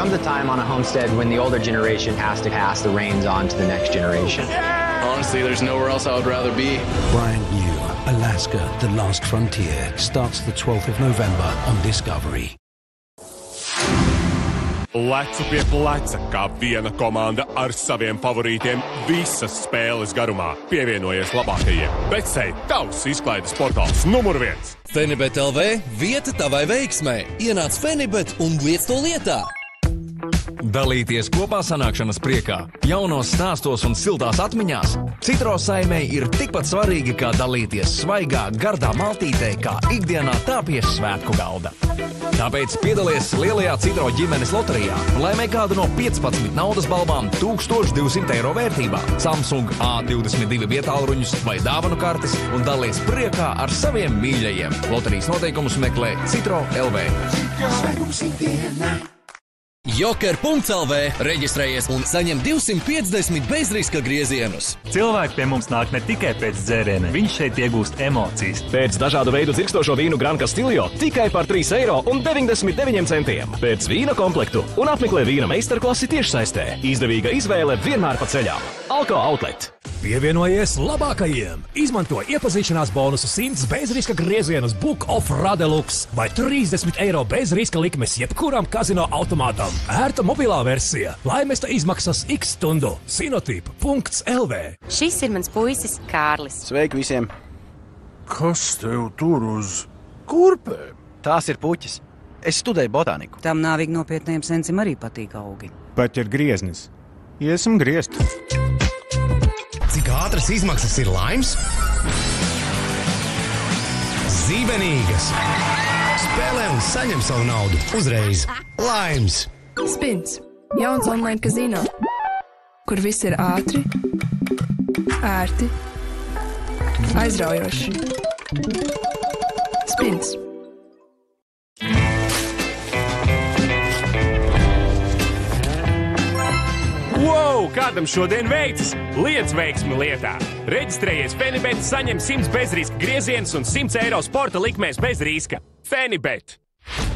comes a time on a homestead when the older generation has to pass the reins on to the next generation. Honestly, there's nowhere else I would rather be. Brand new Alaska, The Last Frontier starts the 12th of November on Discovery. Lecu pie pleca kā viena komanda ar saviem favorītiem visas spēles garumā. Pievienojies labākajiem. Betsei, tavs izklaides portāls numur 1. Fenibet LV – vieta tavai veiksmai. Ienāc Fenibet un liec to lietā. Dalīties kopā sanākšanas priekā, jaunos stāstos un siltās atmiņās. Citro saimei ir tikpat svarīgi, kā dalīties svaigā, gardā maltītē, kā ikdienā tā pie svētku galda. Tāpēc piedalies lielajā Citro ģimenes loterijā, laimē kādu no 15 naudas balvām 1200 eiro vērtībā, Samsung A22 vietālruņus vai dāvanu kartes un dalies priekā ar saviem mīļajiem. Loterijas noteikumus meklē Citro LV. Joker.lv reģistrējies un saņem 250 bezriska griezienus. Cilvēki pie mums nāk ne tikai pēc dzēriena, viņš šeit iegūst emocijas. Pēc dažādu veidu dzirkstošo vīnu Gran Castillo tikai par 3,99 eiro. Pēc vīna komplektu un apmeklē vīna meistarklasi tiešsaistē. Izdevīga izvēle vienmēr pa ceļām. Alko Outlet. Pievienojies labākajiem! Izmanto iepazīšanās bonusu 100 bezriska griezienus Book of Radelux vai 30 eiro bezriska likmes jebkuram kazino automātam. Ērta mobilā versija. Laimesta izmaksas X stundu. Sinotyp.lv. Šis ir mans puisis Kārlis. Sveiki visiem! Kas tev tur uz kurpēm? Tās ir puķis. Es studēju botāniku. Tam nāvīgi nopietniem sensiem arī patīk augi. Pat ir grieznis. Iesim griezt. Cik ātras izmaksas ir laimes? Zībenīgas! Spēlē un saņem savu naudu uzreiz. Laimes! Spins. Jauns online kazino, kur viss ir ātri, ērti, aizraujoši. Spins. Wow, kādam šodien veicas? Liec veiksmi lietā! Reģistrējies Fenibet, saņem 100 bezriska griezienus un 100 eiro sporta likmēs bez riska. Fenibet!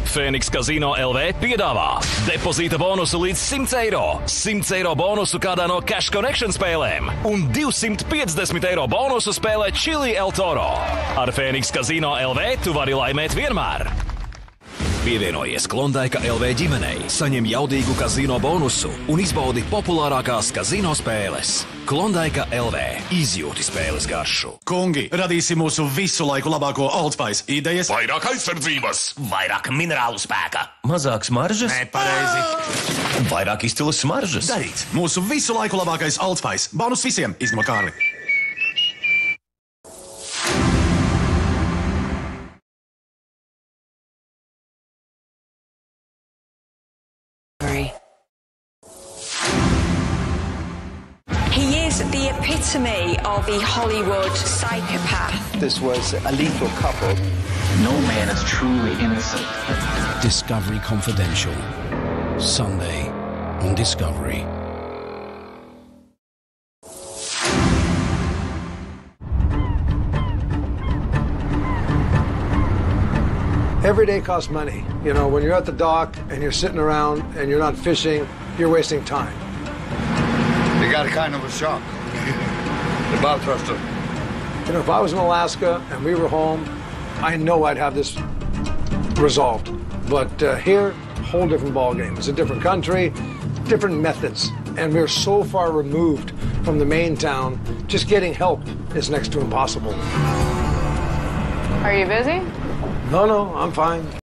Phoenix Casino LV piedāvā depozīta bonusu līdz 100 eiro, 100 eiro bonusu kādā no Cash Connection spēlēm un 250 eiro bonusu spēlē Chili El Toro. Ar Phoenix Casino LV tu vari laimēt vienmēr. Pievienojies Klondaika LV ģimenei, saņem jaudīgu kazino bonusu un izbaudi populārākās kazino spēles. Klondaika LV izjūti spēles garšu. Kungi, radīsim mūsu visu laiku labāko Old Spice. Idejas? Vairāk aizsardzības. Vairāk minerālu spēka. Mazāk smaržas. Nepareizi. Vairāk izcilas smaržas. Darīts. Mūsu visu laiku labākais Old Spice. Bonus visiem, izņemot Kārli. He is the epitome of the Hollywood psychopath. This was a lethal couple. No man is truly innocent. Discovery Confidential. Sunday on Discovery. Every day costs money. You know, when you're at the dock and you're sitting around and you're not fishing, you're wasting time. You got a kind of a shock. The bow thruster. You know, if I was in Alaska and we were home, I know I'd have this resolved. But here, whole different ballgame. It's a different country, different methods. And we're so far removed from the main town, just getting help is next to impossible. Are you busy? No, I'm fine.